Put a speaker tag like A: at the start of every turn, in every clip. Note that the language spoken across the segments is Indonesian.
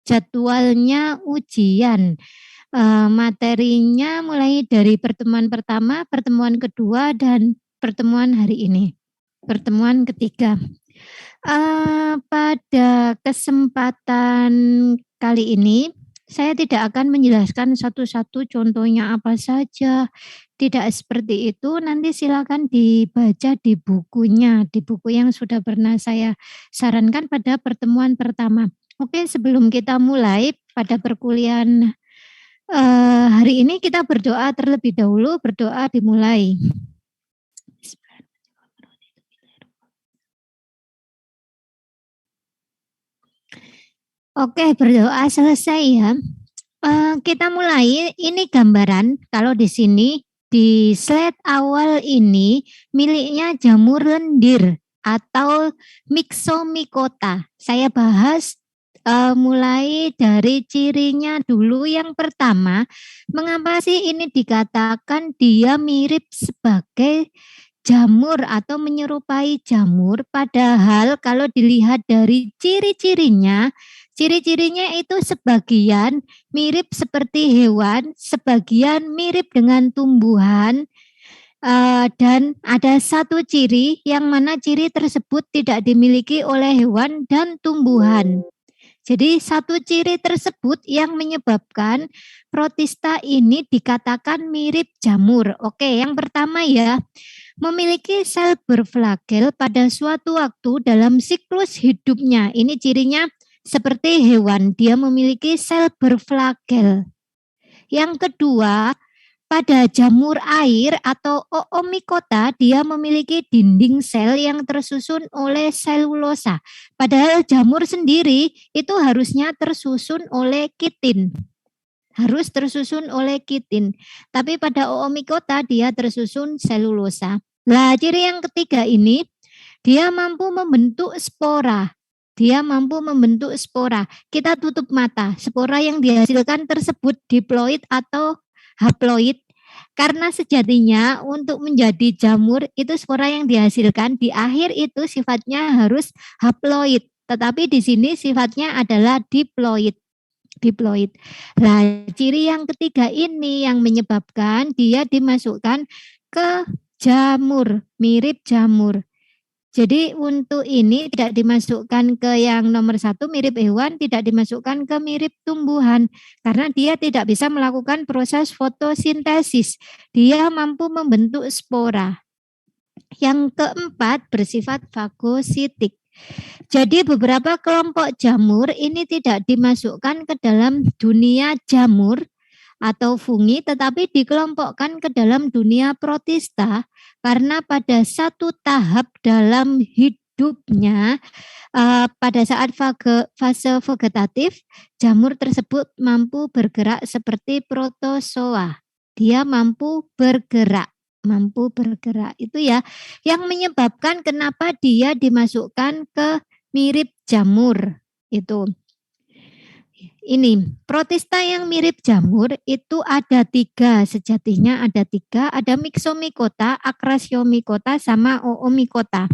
A: jadwalnya ujian. Materinya mulai dari pertemuan pertama, pertemuan kedua, dan pertemuan hari ini, pertemuan ketiga. Pada kesempatan kali ini, saya tidak akan menjelaskan satu-satu contohnya apa saja, tidak seperti itu, nanti silakan dibaca di bukunya, di buku yang sudah pernah saya sarankan pada pertemuan pertama. Oke, sebelum kita mulai pada perkuliahan, hari ini kita berdoa terlebih dahulu, berdoa dimulai. Oke, berdoa selesai ya. Kita mulai, ini gambaran kalau di sini, di slide awal ini miliknya jamur lendir atau Myxomicota. Saya bahas mulai dari cirinya dulu. Yang pertama, mengapa sih ini dikatakan dia mirip sebagai jamur atau menyerupai jamur, padahal kalau dilihat dari ciri-cirinya itu sebagian mirip seperti hewan, sebagian mirip dengan tumbuhan, dan ada satu ciri yang mana ciri tersebut tidak dimiliki oleh hewan dan tumbuhan. Jadi satu ciri tersebut yang menyebabkan protista ini dikatakan mirip jamur. Oke, yang pertama ya, memiliki sel berflagel pada suatu waktu dalam siklus hidupnya. Ini cirinya seperti hewan, dia memiliki sel berflagel. Yang kedua, pada jamur air atau Oomycota, dia memiliki dinding sel yang tersusun oleh selulosa. Padahal jamur sendiri itu harusnya tersusun oleh kitin. Harus tersusun oleh kitin. Tapi pada Oomycota dia tersusun selulosa. Nah, ciri yang ketiga ini, dia mampu membentuk spora. Dia mampu membentuk spora. Kita tutup mata. Spora yang dihasilkan tersebut diploid atau haploid. Karena sejatinya untuk menjadi jamur itu spora yang dihasilkan di akhir itu sifatnya harus haploid. Tetapi di sini sifatnya adalah diploid. Diploid. Nah, ciri yang ketiga ini yang menyebabkan dia dimasukkan ke jamur, mirip jamur. Jadi untuk ini tidak dimasukkan ke yang nomor 1 mirip hewan, tidak dimasukkan ke mirip tumbuhan. Karena dia tidak bisa melakukan proses fotosintesis. Dia mampu membentuk spora. Yang keempat bersifat fagositik. Jadi beberapa kelompok jamur ini tidak dimasukkan ke dalam dunia jamur atau fungi, tetapi dikelompokkan ke dalam dunia protista karena pada satu tahap dalam hidupnya, pada saat fase vegetatif, jamur tersebut mampu bergerak seperti protozoa. Dia mampu bergerak. Itu ya yang menyebabkan kenapa dia dimasukkan ke mirip jamur itu. Ini protista yang mirip jamur itu ada 3, sejatinya ada 3, ada Myxomicota, Acrasiomycota, sama Oomycota.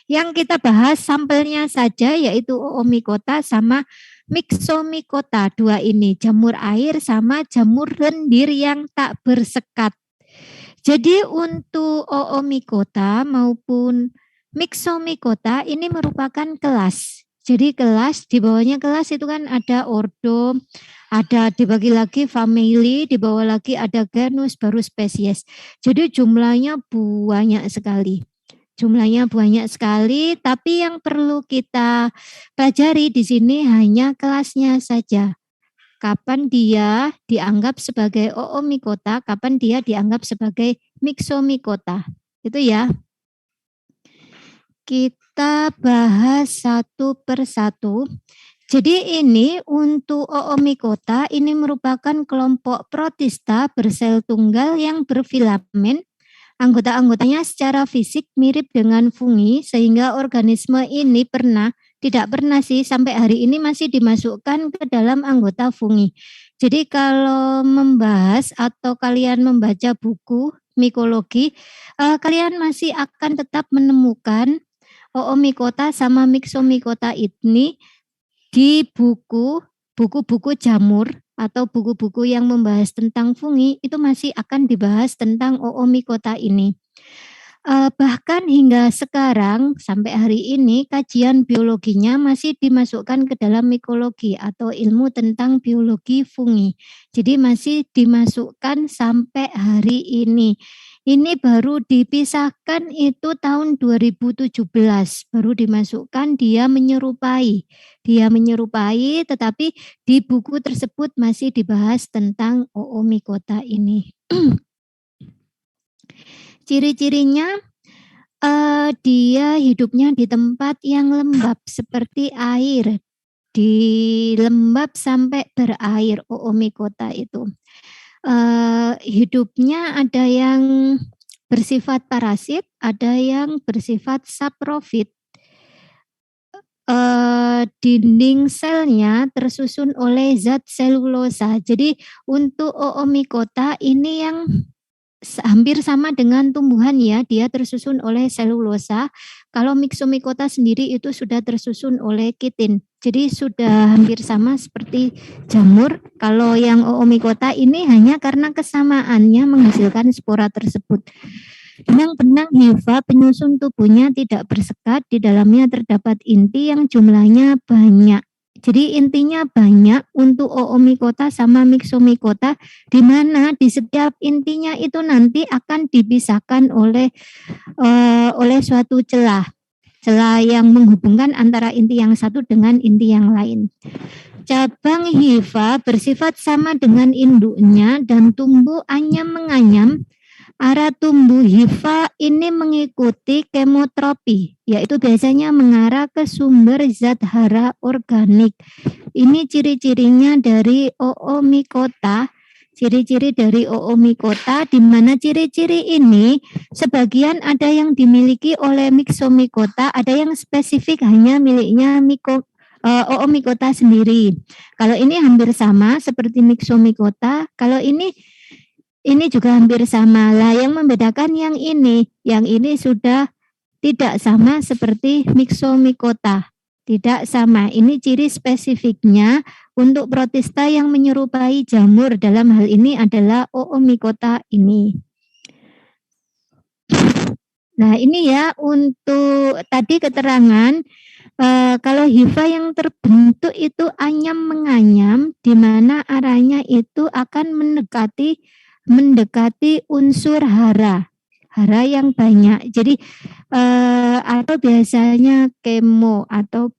A: Yang kita bahas sampelnya saja yaitu Oomycota sama Myxomicota, 2 ini, jamur air sama jamur lendir yang tak bersekat. Jadi untuk Oomycota maupun Myxomicota ini merupakan kelas. Jadi kelas, di bawahnya kelas itu kan ada ordo, ada dibagi lagi family, di bawah lagi ada genus, baru spesies. Jadi jumlahnya banyak sekali. Tapi yang perlu kita pelajari di sini hanya kelasnya saja. Kapan dia dianggap sebagai Oomycota, kapan dia dianggap sebagai Myxomicota. Itu ya. Kita bahas satu persatu. Jadi ini untuk Oomycota ini merupakan kelompok protista bersel tunggal yang berfilamen. Anggota-anggotanya secara fisik mirip dengan fungi sehingga organisme ini tidak pernah sih sampai hari ini masih dimasukkan ke dalam anggota fungi. Jadi kalau membahas atau kalian membaca buku mikologi, kalian masih akan tetap menemukan Oomycota sama Myxomicota ini di buku buku-buku jamur atau buku-buku yang membahas tentang fungi itu masih akan dibahas tentang Oomycota ini. Bahkan hingga sekarang sampai hari ini kajian biologinya masih dimasukkan ke dalam mikologi atau ilmu tentang biologi fungi. Jadi masih dimasukkan sampai hari ini. Ini baru dipisahkan itu tahun 2017, baru dimasukkan dia menyerupai tetapi di buku tersebut masih dibahas tentang Oomycota ini. Ciri-cirinya, dia hidupnya di tempat yang lembab seperti air, di lembab sampai berair Oomycota itu. Hidupnya ada yang bersifat parasit, ada yang bersifat saprofit. Dinding selnya tersusun oleh zat selulosa. Jadi untuk Oomycota ini yang hampir sama dengan tumbuhan ya, dia tersusun oleh selulosa. Kalau Myxomycota sendiri itu sudah tersusun oleh kitin. Jadi sudah hampir sama seperti jamur. Kalau yang Oomycota ini hanya karena kesamaannya menghasilkan spora tersebut. Benang-benang hifa penyusun tubuhnya tidak bersekat, di dalamnya terdapat inti yang jumlahnya banyak. Jadi intinya banyak untuk Oomycota sama Myxomycota, di mana di setiap intinya itu nanti akan dipisahkan oleh suatu celah yang menghubungkan antara inti yang satu dengan inti yang lain. Cabang hifa bersifat sama dengan induknya dan tumbuh anyam-menganyam. Arah tumbuh hifa ini mengikuti kemotropi, yaitu biasanya mengarah ke sumber zat hara organik. Ini ciri-cirinya dari Oomycota. Ciri-ciri dari Oomycota, di mana ciri-ciri ini sebagian ada yang dimiliki oleh Myxomycota, ada yang spesifik hanya miliknya Oomycota sendiri. Kalau ini hampir sama seperti Myxomycota, kalau ini juga hampir sama. Lah yang membedakan yang ini sudah tidak sama seperti Myxomycota. Tidak sama. Ini ciri spesifiknya untuk protista yang menyerupai jamur. Dalam hal ini adalah Oomycota ini. Nah ini ya untuk tadi keterangan kalau hifa yang terbentuk itu anyam menganyam, di mana arahnya itu akan mendekati unsur hara yang banyak. Jadi atau biasanya kemo atau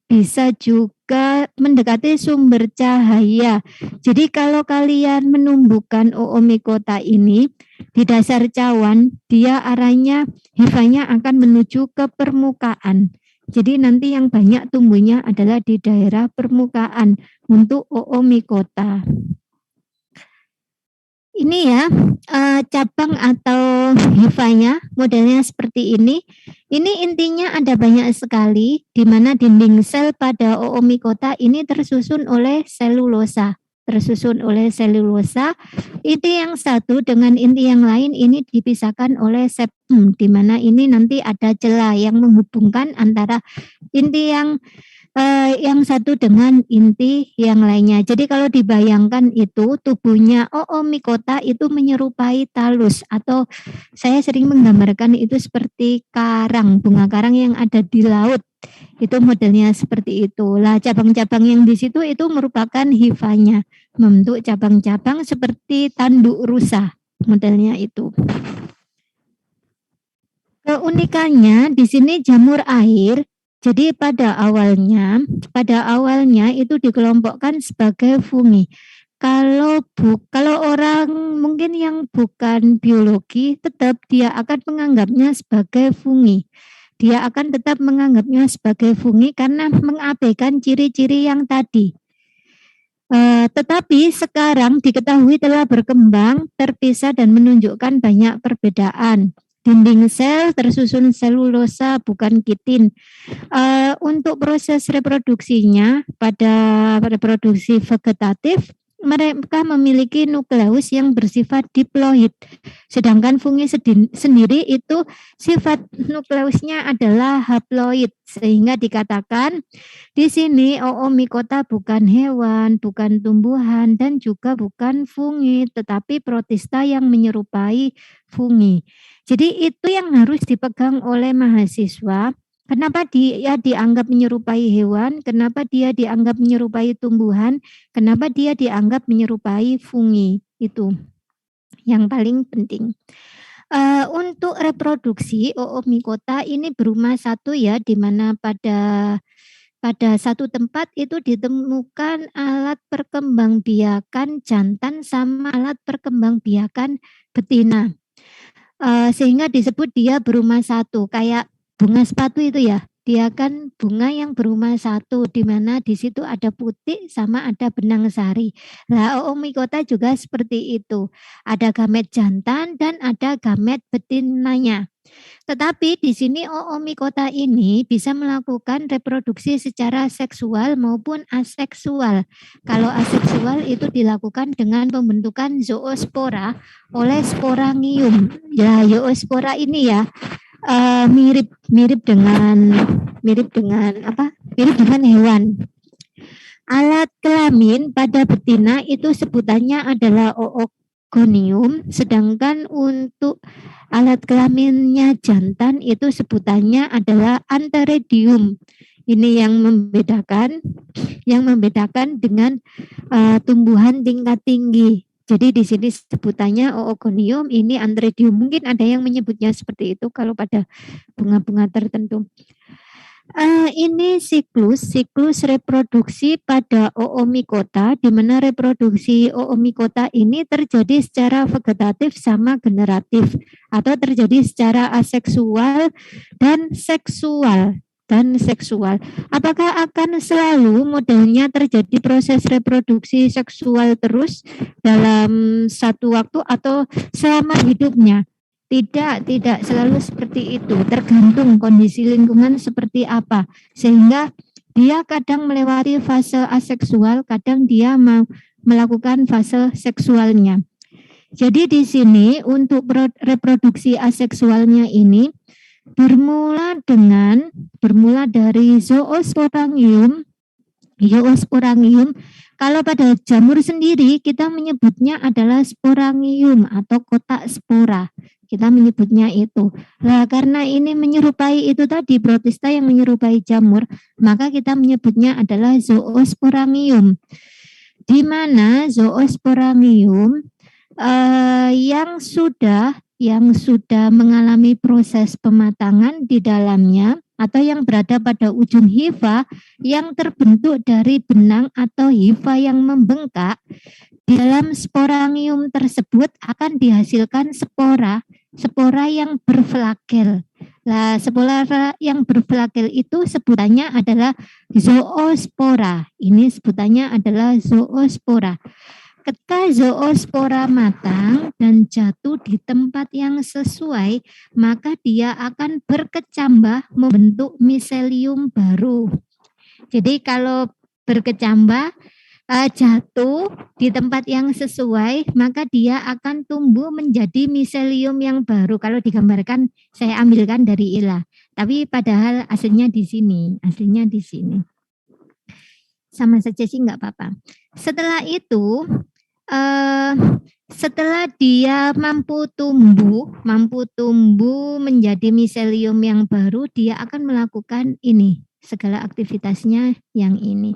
A: bisa juga mendekati sumber cahaya. Jadi kalau kalian menumbuhkan Oomycota ini di dasar cawan, dia arahnya hifanya akan menuju ke permukaan. Jadi nanti yang banyak tumbuhnya adalah di daerah permukaan untuk Oomycota. Ini ya cabang atau hifanya, modelnya seperti ini. Ini intinya ada banyak sekali, di mana dinding sel pada Oomycota ini tersusun oleh selulosa. Inti yang satu dengan inti yang lain ini dipisahkan oleh septum, di mana ini nanti ada celah yang menghubungkan antara inti yang satu dengan inti yang lainnya. Jadi kalau dibayangkan itu tubuhnya Oomycota itu menyerupai talus, atau saya sering menggambarkan itu seperti karang, bunga karang yang ada di laut. Itu modelnya seperti itu. Lah cabang-cabang yang di situ itu merupakan hifanya, membentuk cabang-cabang seperti tanduk rusa, modelnya itu. Keunikannya di sini jamur air. Jadi pada awalnya itu dikelompokkan sebagai fungi. Kalau orang mungkin yang bukan biologi, tetap dia akan menganggapnya sebagai fungi. Dia akan tetap menganggapnya sebagai fungi karena mengabaikan ciri-ciri yang tadi. Tetapi sekarang diketahui telah berkembang, terpisah dan menunjukkan banyak perbedaan. Dinding sel tersusun selulosa bukan kitin. Untuk proses reproduksinya pada reproduksi vegetatif mereka memiliki nukleus yang bersifat diploid. Sedangkan fungi sendiri itu sifat nukleusnya adalah haploid, sehingga dikatakan di sini Oomycota bukan hewan, bukan tumbuhan, dan juga bukan fungi, tetapi protista yang menyerupai fungi. Jadi itu yang harus dipegang oleh mahasiswa. Kenapa dia dianggap menyerupai hewan? Kenapa dia dianggap menyerupai tumbuhan? Kenapa dia dianggap menyerupai fungi? Itu yang paling penting. Untuk reproduksi Oomycota ini berumah satu ya, di mana pada satu tempat itu ditemukan alat perkembangbiakan jantan sama alat perkembangbiakan betina. Sehingga disebut dia berumah satu, kayak bunga sepatu itu ya. Dia kan bunga yang berumah satu, di mana di situ ada putih sama ada benang sari. Nah, Oomycota juga seperti itu. Ada gamet jantan dan ada gamet betinanya. Tetapi di sini Oomycota ini bisa melakukan reproduksi secara seksual maupun aseksual. Kalau aseksual itu dilakukan dengan pembentukan zoospora oleh sporangium. Ya, zoospora ini ya mirip dengan apa? Mirip dengan hewan. Alat kelamin pada betina itu sebutannya adalah oogonium, sedangkan untuk alat kelaminnya jantan itu sebutannya adalah antheridium. Ini yang membedakan dengan tumbuhan tingkat tinggi. Jadi di sini sebutannya oogonium, ini antheridium. Mungkin ada yang menyebutnya seperti itu kalau pada bunga-bunga tertentu. Ini siklus reproduksi pada Oomycota, di mana reproduksi Oomycota ini terjadi secara vegetatif sama generatif, atau terjadi secara aseksual dan seksual. Apakah akan selalu modelnya terjadi proses reproduksi seksual terus dalam satu waktu atau selama hidupnya? Tidak selalu seperti itu, tergantung kondisi lingkungan seperti apa. Sehingga dia kadang melewati fase aseksual, kadang dia melakukan fase seksualnya. Jadi di sini untuk reproduksi aseksualnya ini bermula dari zoosporangium. Kalau pada jamur sendiri kita menyebutnya adalah sporangium atau kotak spora. Kita menyebutnya itu. Nah, karena ini menyerupai itu tadi, protista yang menyerupai jamur, maka kita menyebutnya adalah zoosporangium. Di mana zoosporangium yang sudah mengalami proses pematangan di dalamnya atau yang berada pada ujung hifa yang terbentuk dari benang atau hifa yang membengkak, di dalam sporangium tersebut akan dihasilkan spora yang berflagel. Nah, spora yang berflagel itu sebutannya adalah zoospora. Ini sebutannya adalah zoospora. Ketika zoospora matang dan jatuh di tempat yang sesuai, maka dia akan berkecambah membentuk miselium baru. Jadi kalau berkecambah, jatuh di tempat yang sesuai, maka dia akan tumbuh menjadi miselium yang baru. Kalau digambarkan, saya ambilkan dari ilah. Tapi padahal aslinya di sini. Sama saja sih nggak apa-apa. Setelah itu, setelah dia mampu tumbuh menjadi miselium yang baru, dia akan melakukan ini, segala aktivitasnya yang ini.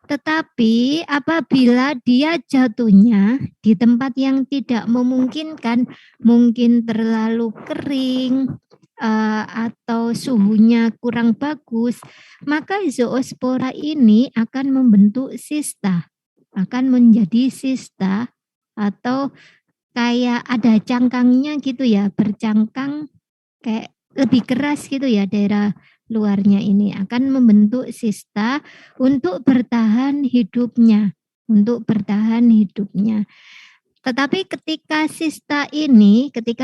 A: Tetapi apabila dia jatuhnya di tempat yang tidak memungkinkan, mungkin terlalu kering atau suhunya kurang bagus, maka zoospora ini akan membentuk sista, akan menjadi sista atau kayak ada cangkangnya gitu ya, bercangkang kayak lebih keras gitu ya, daerah luarnya ini akan membentuk sista untuk bertahan hidupnya. Tetapi ketika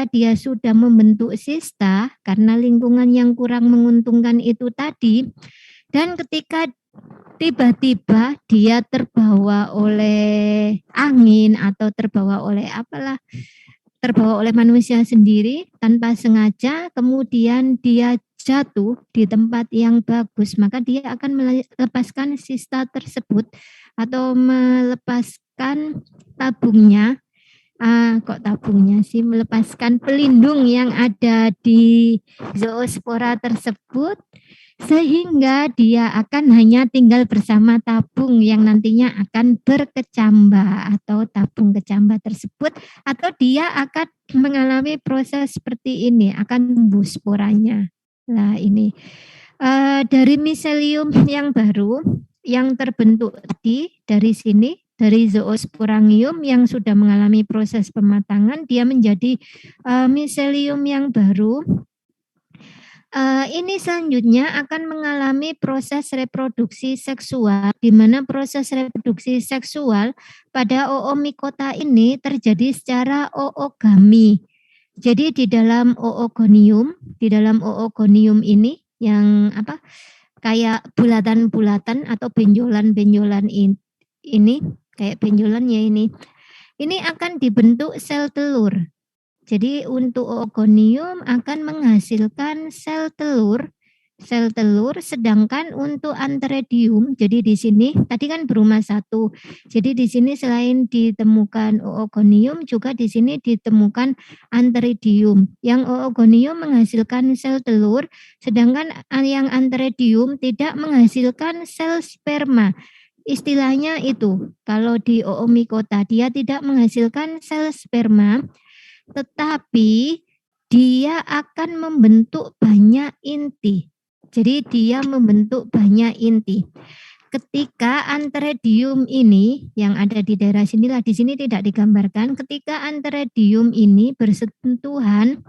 A: dia sudah membentuk sista karena lingkungan yang kurang menguntungkan itu tadi, dan ketika tiba-tiba dia terbawa oleh angin atau terbawa oleh apalah, terbawa oleh manusia sendiri tanpa sengaja, kemudian dia jatuh di tempat yang bagus, maka dia akan melepaskan sista tersebut atau melepaskan tabungnya, kok tabungnya sih, melepaskan pelindung yang ada di zoospora tersebut, sehingga dia akan hanya tinggal bersama tabung yang nantinya akan berkecambah atau tabung kecambah tersebut, atau dia akan mengalami proses seperti ini, akan tumbuh sporanya. Nah ini dari miselium yang baru yang terbentuk tadi dari sini, dari zoosporangium yang sudah mengalami proses pematangan, dia menjadi miselium yang baru. Ini selanjutnya akan mengalami proses reproduksi seksual, di mana proses reproduksi seksual pada oomycota ini terjadi secara oogami. Jadi di dalam oogonium ini yang apa, kayak bulatan-bulatan atau benjolan-benjolan ini, kayak benjolan ya ini akan dibentuk sel telur. Jadi untuk oogonium akan menghasilkan sel telur, sedangkan untuk antheridium, jadi di sini tadi kan berumah satu. Jadi di sini selain ditemukan oogonium, juga di sini ditemukan antheridium. Yang oogonium menghasilkan sel telur, sedangkan yang antheridium tidak menghasilkan sel sperma. Istilahnya itu, kalau di oomycota dia tidak menghasilkan sel sperma, tetapi dia akan membentuk banyak inti. Jadi dia membentuk banyak inti. Ketika antheridium ini yang ada di daerah sinilah, di sini tidak digambarkan, ketika antheridium ini bersentuhan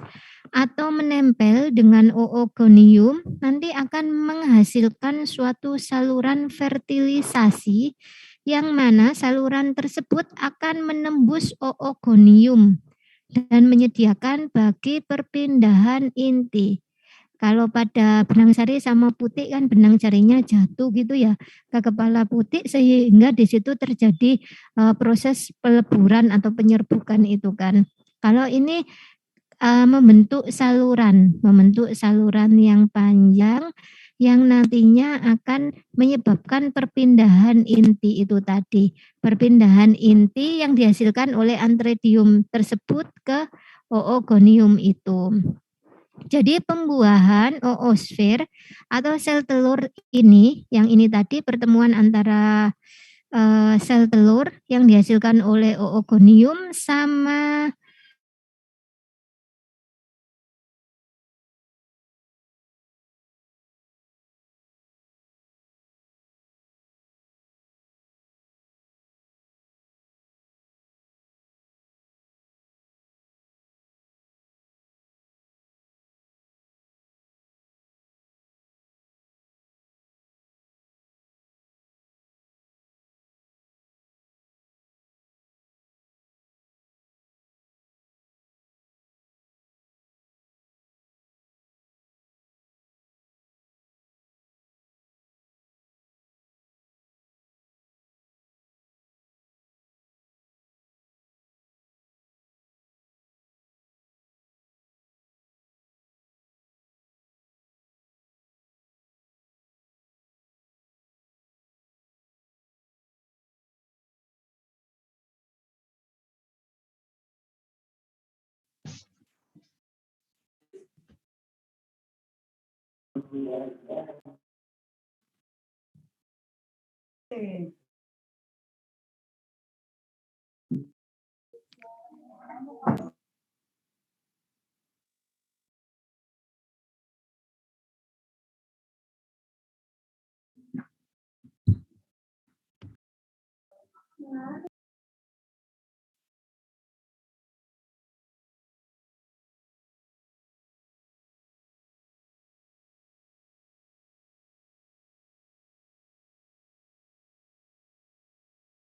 A: atau menempel dengan oogonium, nanti akan menghasilkan suatu saluran fertilisasi yang mana saluran tersebut akan menembus oogonium dan menyediakan bagi perpindahan inti. Kalau pada benang sari sama putik kan benang sarinya jatuh gitu ya ke kepala putik, sehingga di situ terjadi proses peleburan atau penyerbukan itu kan. Kalau ini membentuk saluran yang panjang yang nantinya akan menyebabkan perpindahan inti itu tadi. Perpindahan inti yang dihasilkan oleh antheridium tersebut ke oogonium itu. Jadi pembuahan oosfer atau sel telur ini, yang ini tadi pertemuan antara sel telur yang dihasilkan oleh oogonium sama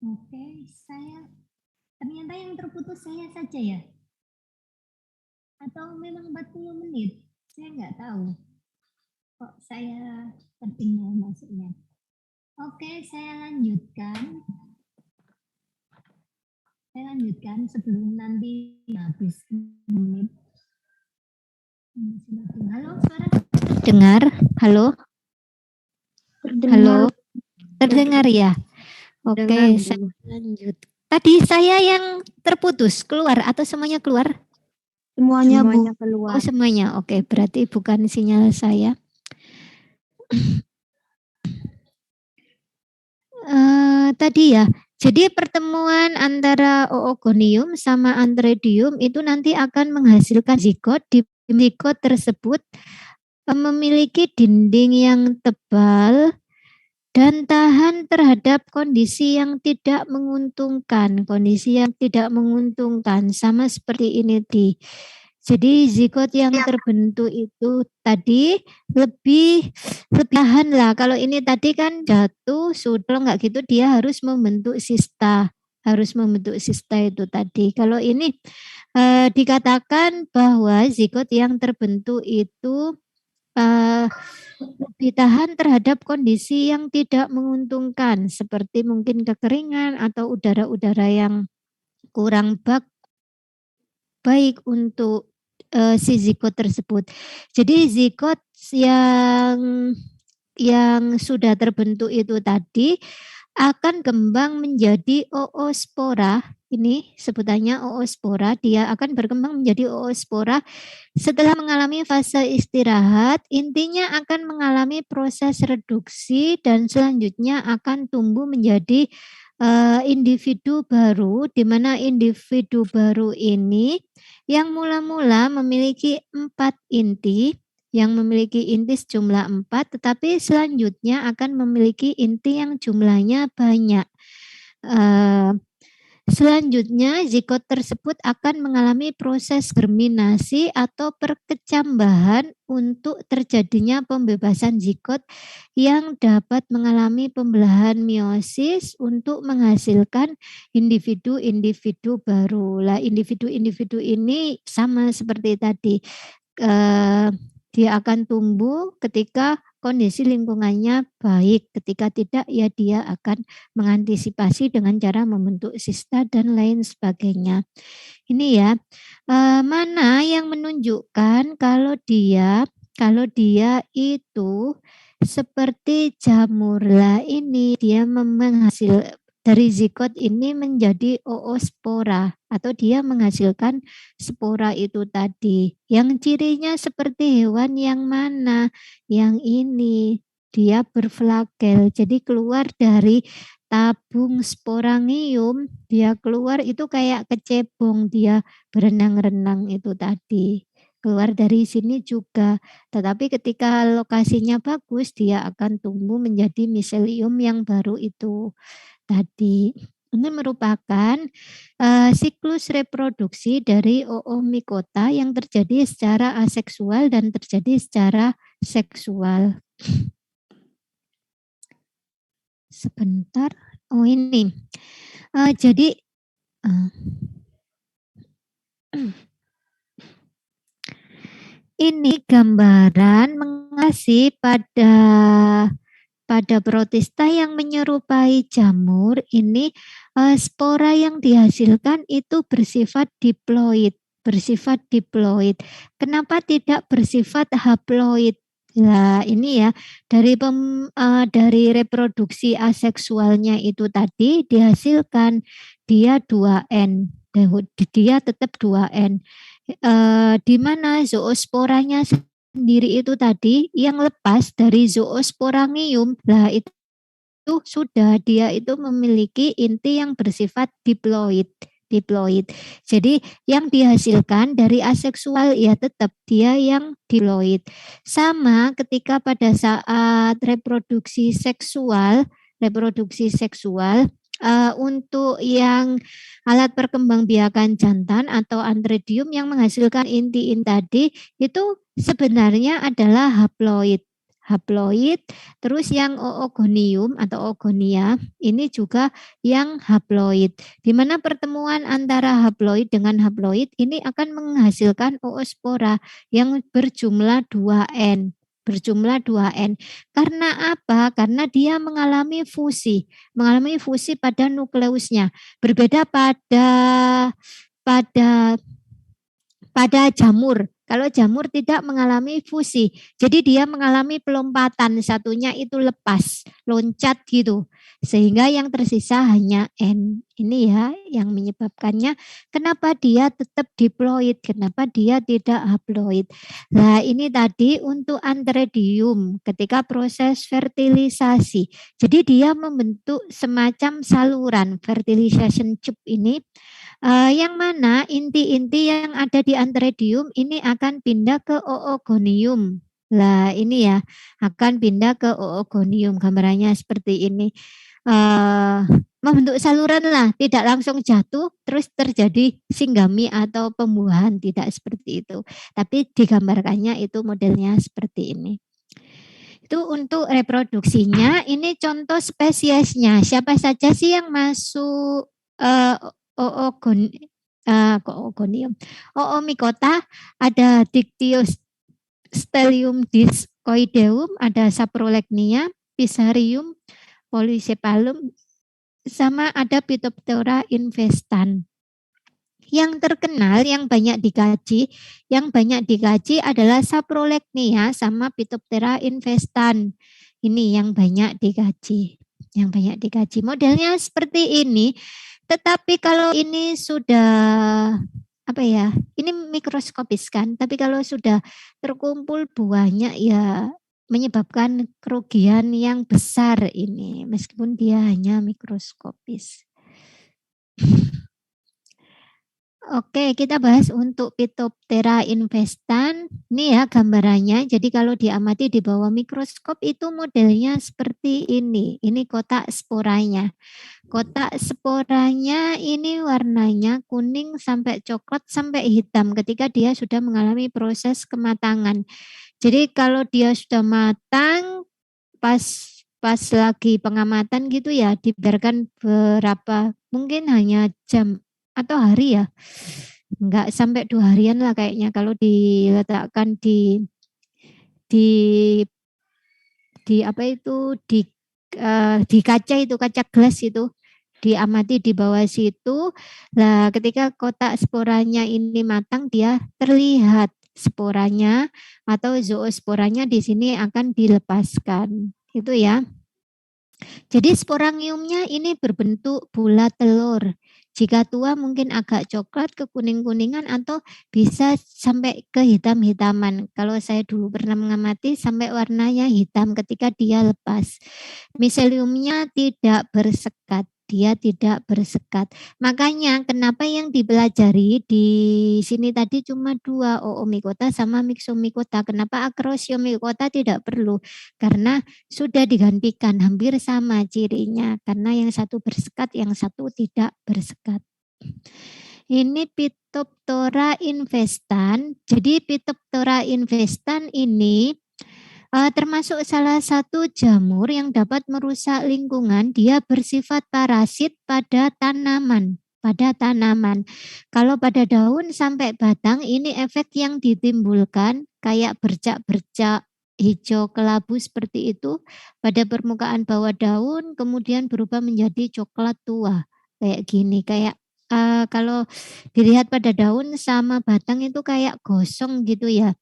A: Oke, ternyata yang terputus saya saja ya? Atau memang 40 menit? Saya nggak tahu. Kok saya tertinggal masuknya. Oke, saya lanjutkan. Saya lanjutkan sebelum nanti habis menit. Halo, suara dengar? Halo? Halo? Terdengar ya? Oke, saya lanjut. Tadi saya yang terputus, keluar atau semuanya keluar?
B: Semuanya
A: Oh,
B: keluar.
A: semuanya. Oke, berarti bukan sinyal saya. Tadi ya, jadi pertemuan antara oogonium sama antheridium itu nanti akan menghasilkan zigot. Di zigot tersebut memiliki dinding yang tebal dan tahan terhadap kondisi yang tidak menguntungkan. Kondisi yang tidak menguntungkan sama seperti ini di. Jadi zigot yang terbentuk itu tadi lebih tahan lah. Kalau ini tadi kan jatuh, sudah nggak gitu dia harus membentuk sista. Harus membentuk sista itu tadi. Kalau ini dikatakan bahwa zigot yang terbentuk itu lebih tahan terhadap kondisi yang tidak menguntungkan seperti mungkin kekeringan atau udara-udara yang kurang baik untuk si zigot tersebut. Jadi zigot yang sudah terbentuk itu tadi akan kembang menjadi oospora. Ini sebutannya oospora. Dia akan berkembang menjadi oospora setelah mengalami fase istirahat. Intinya akan mengalami proses reduksi dan selanjutnya akan tumbuh menjadi individu baru, di mana individu baru ini yang mula-mula memiliki 4 inti, yang memiliki inti sejumlah 4, tetapi selanjutnya akan memiliki inti yang jumlahnya banyak. Selanjutnya, zigot tersebut akan mengalami proses germinasi atau perkecambahan untuk terjadinya pembebasan zigot yang dapat mengalami pembelahan meiosis untuk menghasilkan individu-individu baru. Lah, individu-individu ini sama seperti tadi. Dia akan tumbuh ketika kondisi lingkungannya baik, ketika tidak ya dia akan mengantisipasi dengan cara membentuk sista dan lain sebagainya. Ini ya, mana yang menunjukkan kalau dia itu seperti jamur. Lah ini dia menghasil dari zigot ini menjadi oospora atau dia menghasilkan spora itu tadi. Yang cirinya seperti hewan yang mana? Yang ini, dia berflagel. Jadi keluar dari tabung sporangium, dia keluar itu kayak kecebong, dia berenang-renang itu tadi. Keluar dari sini juga. Tetapi ketika lokasinya bagus, dia akan tumbuh menjadi miselium yang baru itu tadi. Ini merupakan siklus reproduksi dari oomycota yang terjadi secara aseksual dan terjadi secara seksual. Sebentar. Oh ini. Jadi ini gambaran mengasih pada protista yang menyerupai jamur ini spora yang dihasilkan itu bersifat diploid, Kenapa tidak bersifat haploid? Nah, ini ya dari reproduksi aseksualnya itu tadi dihasilkan dia 2N. Dia tetap 2N. Di mana zoosporanya sendiri itu tadi yang lepas dari zoosporangium. Lah itu sudah dia itu memiliki inti yang bersifat diploid. Jadi yang dihasilkan dari aseksual ya tetap dia yang diploid. Sama ketika pada saat reproduksi seksual untuk yang alat perkembangbiakan jantan atau antheridium yang menghasilkan inti tadi itu sebenarnya adalah haploid. Terus yang oogonium atau oogonia ini juga yang haploid. Di mana pertemuan antara haploid dengan haploid ini akan menghasilkan oospora yang berjumlah 2N. berjumlah 2N. Karena apa? Karena dia mengalami fusi pada nukleusnya. Berbeda pada jamur. Kalau jamur tidak mengalami fusi, jadi dia mengalami pelompatan, satunya itu lepas, loncat gitu. Sehingga yang tersisa hanya N. Ini ya yang menyebabkannya kenapa dia tetap diploid, kenapa dia tidak haploid. Nah ini tadi untuk Antheridium ketika proses fertilisasi. Jadi dia membentuk semacam saluran fertilization tube ini. Yang mana inti-inti yang ada di Antheridium ini akan pindah ke Oogonium. Lah ini ya akan pindah ke Oogonium, gambarannya seperti ini. Membentuk saluran lah, tidak langsung jatuh terus terjadi singgami atau pembuahan, tidak seperti itu. Tapi digambarkannya itu modelnya seperti ini. Itu untuk reproduksinya. Ini contoh spesiesnya. Siapa saja sih yang masuk Oomycota? Ada Dictyostelium discoideum, ada Saprolegnia, Pisarium, Polycephalum, sama ada Phytophthora infestan. Yang terkenal, yang banyak dikaji adalah Saprolegnia sama Phytophthora infestan. Ini yang banyak dikaji. Modelnya seperti ini. Tetapi kalau ini sudah ini mikroskopis kan, tapi kalau sudah terkumpul buahnya ya menyebabkan kerugian yang besar ini, meskipun dia hanya mikroskopis. Oke, kita bahas untuk Phytophthora infestan. Ini ya gambarannya. Jadi kalau diamati di bawah mikroskop itu modelnya seperti ini. Ini kotak sporanya. Kotak sporanya ini warnanya kuning sampai coklat sampai hitam ketika dia sudah mengalami proses kematangan. Jadi kalau dia sudah matang, pas lagi pengamatan gitu ya, dibiarkan berapa, mungkin hanya jam atau hari ya, enggak sampai 2 harian lah kayaknya kalau diletakkan di kaca itu, kaca gelas itu, diamati di bawah situ. Nah, ketika kotak sporanya ini matang, dia terlihat sporanya atau zoosporanya di sini akan dilepaskan. Itu ya. Jadi sporangiumnya ini berbentuk bulat telur. Jika tua mungkin agak coklat ke kuning-kuningan atau bisa sampai ke hitam-hitaman. Kalau saya dulu pernah mengamati sampai warnanya hitam ketika dia lepas. Miseliumnya tidak bersekat. Dia tidak bersekat. Makanya kenapa yang dipelajari di sini tadi cuma 2, Oomycota sama Myxomycota. Kenapa Acrosiomycota tidak perlu? Karena sudah digantikan, hampir sama cirinya. Karena yang satu bersekat, yang satu tidak bersekat. Ini Phytophthora infestan. Jadi Phytophthora infestan ini termasuk salah satu jamur yang dapat merusak lingkungan. Dia bersifat parasit pada tanaman. Kalau pada daun sampai batang, ini efek yang ditimbulkan kayak bercak-bercak hijau kelabu seperti itu pada permukaan bawah daun, kemudian berubah menjadi coklat tua kayak gini. Kayak kalau dilihat pada daun sama batang itu kayak gosong gitu ya.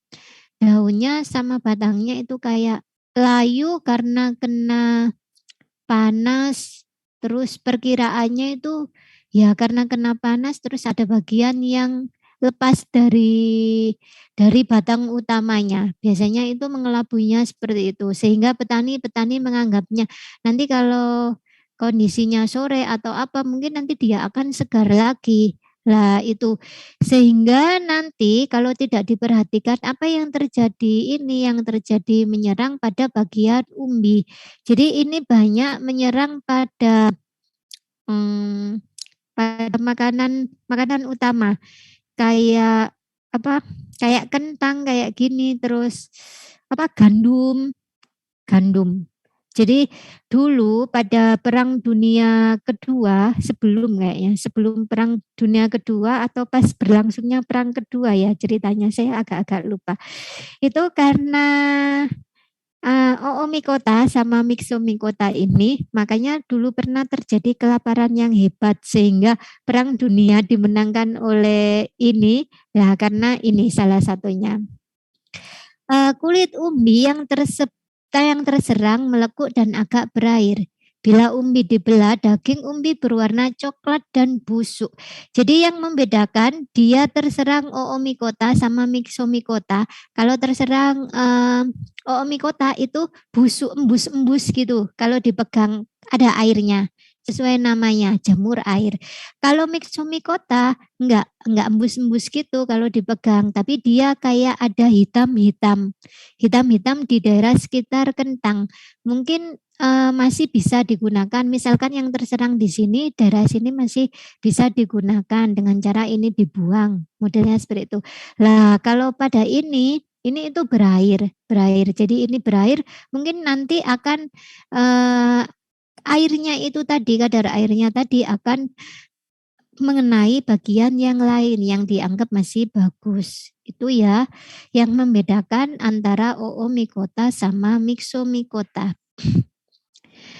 A: Daunnya sama batangnya itu kayak layu karena kena panas, terus perkiraannya itu ya karena kena panas, terus ada bagian yang lepas dari batang utamanya. Biasanya itu mengelabuinya seperti itu, sehingga petani menganggapnya nanti kalau kondisinya sore atau apa mungkin nanti dia akan segar lagi. Lah itu, sehingga nanti kalau tidak diperhatikan apa yang terjadi, ini yang terjadi menyerang pada bagian umbi. Jadi ini banyak menyerang pada makanan utama kayak kayak kentang kayak gini, terus gandum. Jadi dulu pada Perang Dunia Kedua, sebelum Perang Dunia Kedua atau pas berlangsungnya Perang Kedua ya ceritanya, saya agak-agak lupa. Itu karena Oomycota sama Myxomycota ini makanya dulu pernah terjadi kelaparan yang hebat sehingga perang dunia dimenangkan oleh ini, ya karena ini salah satunya. Kulit umbi yang terserang melekuk dan agak berair. Bila umbi dibelah, daging umbi berwarna coklat dan busuk. Jadi yang membedakan dia terserang Oomycota sama Myxomycota. Kalau terserang Oomycota itu busuk embus-embus gitu. Kalau dipegang ada airnya. Sesuai namanya, jamur air. Kalau Myxomycota enggak embus-embus gitu kalau dipegang, tapi dia kayak ada hitam-hitam di daerah sekitar kentang. Mungkin masih bisa digunakan, misalkan yang terserang di sini, daerah sini masih bisa digunakan dengan cara ini dibuang, modelnya seperti itu. Lah kalau pada ini itu berair. Jadi ini berair, mungkin nanti akan airnya itu tadi, kadar airnya tadi akan mengenai bagian yang lain yang dianggap masih bagus. Itu ya yang membedakan antara Oomycota sama Myxomycota.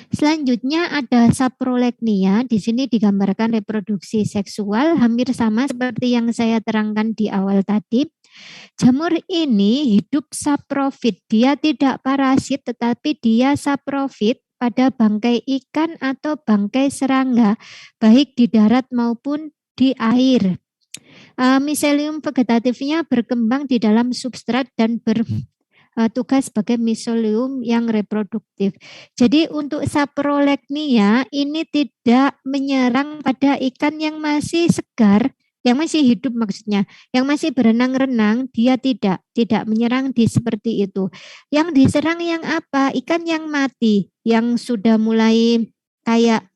A: Selanjutnya ada saprolegnia. Di sini digambarkan reproduksi seksual hampir sama seperti yang saya terangkan di awal tadi. Jamur ini hidup saprofit. Dia tidak parasit tetapi dia saprofit pada bangkai ikan atau bangkai serangga, baik di darat maupun di air. Miselium vegetatifnya berkembang di dalam substrat dan bertugas sebagai miselium yang reproduktif. Jadi untuk saprolegnia ini tidak menyerang pada ikan yang masih segar, yang masih hidup maksudnya, yang masih berenang-renang, dia tidak menyerang di seperti itu. Yang diserang yang apa? Ikan yang mati, yang sudah mulai kayak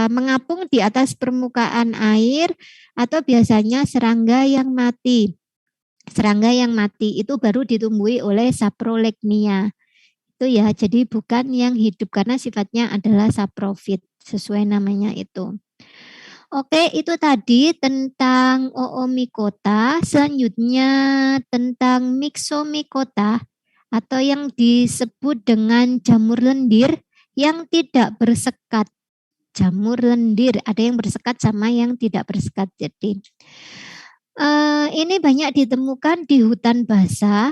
A: mengapung di atas permukaan air, atau biasanya serangga yang mati. Serangga yang mati itu baru ditumbuhi oleh saprolegnia. Itu ya, jadi bukan yang hidup karena sifatnya adalah saprofit, sesuai namanya itu. Oke, itu tadi tentang Oomycota. Selanjutnya tentang Myxomycota atau yang disebut dengan jamur lendir yang tidak bersekat. Jamur lendir, ada yang bersekat sama yang tidak bersekat. Jadi ini banyak ditemukan di hutan basah,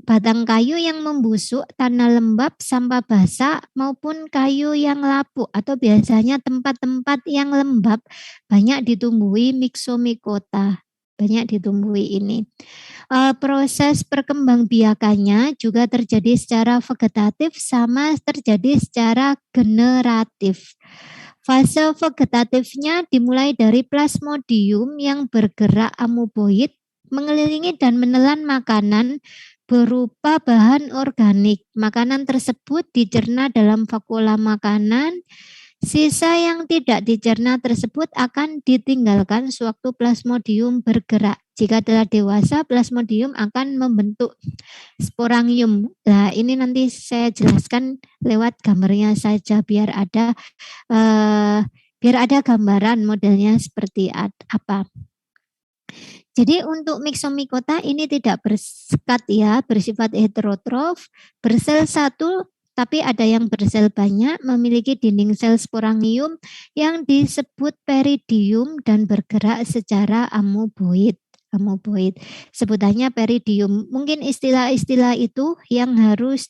A: batang kayu yang membusuk, tanah lembab, sampah basah, maupun kayu yang lapuk atau biasanya tempat-tempat yang lembab banyak ditumbuhi Myxomycota. Banyak ditumbuhi ini. Proses perkembangbiakannya juga terjadi secara vegetatif sama terjadi secara generatif. Fase vegetatifnya dimulai dari plasmodium yang bergerak amoeboid, mengelilingi dan menelan makanan berupa bahan organik. Makanan tersebut dicerna dalam vakuola makanan. Sisa yang tidak dicerna tersebut akan ditinggalkan sewaktu plasmodium bergerak. Jika telah dewasa, plasmodium akan membentuk sporangium. Nah, ini nanti saya jelaskan lewat gambarnya saja biar ada gambaran modelnya seperti apa. Jadi untuk Myxomycota ini tidak bersekat ya, bersifat heterotrof, bersel satu tapi ada yang bersel banyak, memiliki dinding sel sporangium yang disebut peridium dan bergerak secara amoeboid. Sebutannya peridium. Mungkin istilah-istilah itu yang harus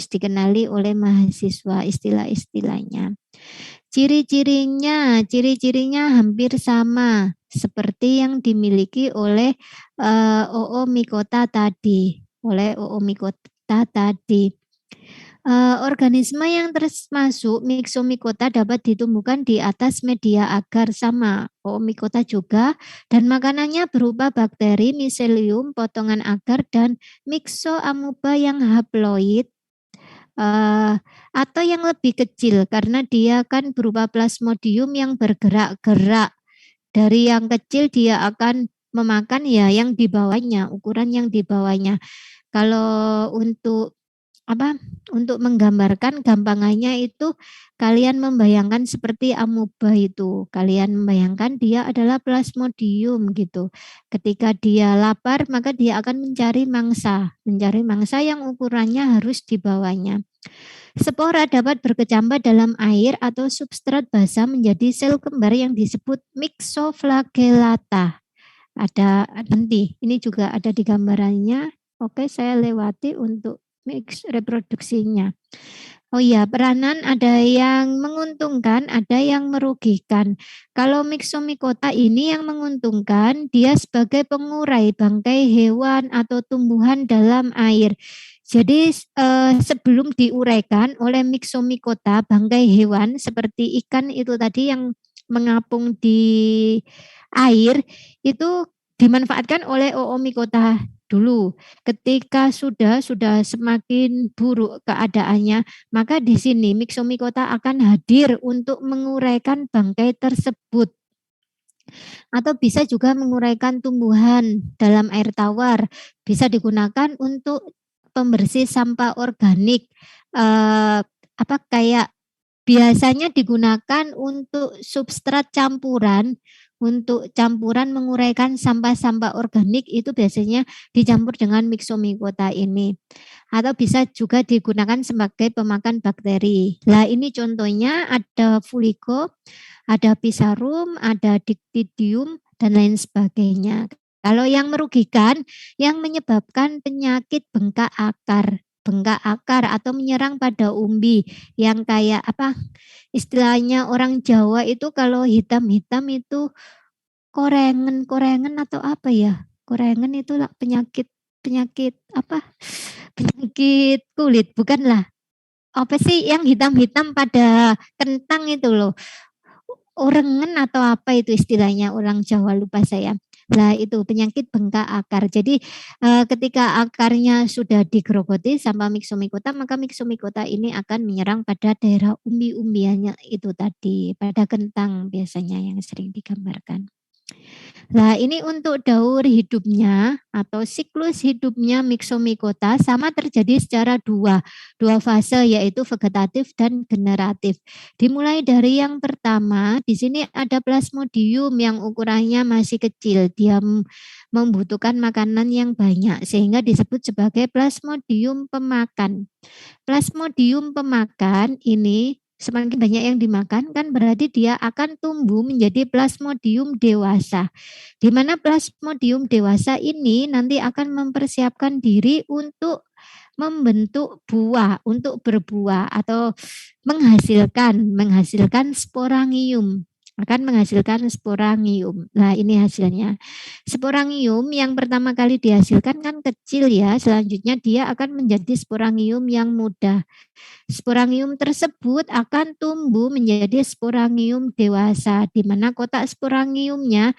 A: dikenali oleh mahasiswa istilah-istilahnya. Ciri-cirinya hampir sama seperti yang dimiliki oleh Oomycota tadi. Organisme yang termasuk Myxomycota dapat ditumbuhkan di atas media agar sama Oomycota juga, dan makanannya berupa bakteri, miselium, potongan agar, dan myxoamoeba yang haploid atau yang lebih kecil karena dia kan berupa plasmodium yang bergerak-gerak. Dari yang kecil dia akan memakan ya yang di bawahnya, ukuran yang di bawahnya. Kalau untuk untuk menggambarkan gampangannya itu kalian membayangkan seperti amoeba itu. Kalian membayangkan dia adalah plasmodium gitu. Ketika dia lapar maka dia akan mencari mangsa yang ukurannya harus di bawahnya. Spora dapat berkecambah dalam air atau substrat basah menjadi sel kembar yang disebut myxoflagellata. Ada nanti, ini juga ada di gambarannya. Oke, saya lewati untuk mix reproduksinya. Oh iya, peranan ada yang menguntungkan, ada yang merugikan. Kalau Myxomycota ini yang menguntungkan, dia sebagai pengurai bangkai hewan atau tumbuhan dalam air. Jadi sebelum diuraikan oleh Myxomycota, bangkai hewan seperti ikan itu tadi yang mengapung di air, itu dimanfaatkan oleh Oomycota dulu. Ketika sudah semakin buruk keadaannya, maka di sini Myxomycota akan hadir untuk menguraikan bangkai tersebut. Atau bisa juga menguraikan tumbuhan dalam air tawar. Bisa digunakan untuk pembersih sampah organik. Kayak biasanya digunakan untuk substrat campuran, untuk campuran menguraikan sampah-sampah organik itu biasanya dicampur dengan Myxomycota ini. Atau bisa juga digunakan sebagai pemakan bakteri. Nah, ini contohnya ada Fuligo, ada Pisarum, ada Dictydium, dan lain sebagainya. Kalau yang merugikan, yang menyebabkan penyakit bengkak akar atau menyerang pada umbi, yang kayak istilahnya orang Jawa itu kalau hitam-hitam itu korengan atau apa ya? Korengan itu penyakit penyakit kulit, bukanlah. Apa sih yang hitam-hitam pada kentang itu loh? Orengen atau apa itu istilahnya orang Jawa, lupa saya. Nah, itu penyakit bengkak akar. Jadi ketika akarnya sudah digerogoti sama Myxomycota, maka Myxomycota ini akan menyerang pada daerah umbi-umbiannya itu tadi, pada kentang biasanya yang sering digambarkan. Nah, ini untuk daur hidupnya atau siklus hidupnya Myxomycota sama terjadi secara dua fase, yaitu vegetatif dan generatif. Dimulai dari yang pertama, di sini ada Plasmodium yang ukurannya masih kecil. Dia membutuhkan makanan yang banyak sehingga disebut sebagai Plasmodium pemakan. Plasmodium pemakan ini semakin banyak yang dimakan kan berarti dia akan tumbuh menjadi Plasmodium dewasa. Di mana Plasmodium dewasa ini nanti akan mempersiapkan diri untuk membentuk buah, untuk berbuah atau menghasilkan sporangium, akan menghasilkan sporangium. Nah, ini hasilnya. Sporangium yang pertama kali dihasilkan kan kecil ya, selanjutnya dia akan menjadi sporangium yang muda. Sporangium tersebut akan tumbuh menjadi sporangium dewasa, di mana kotak sporanya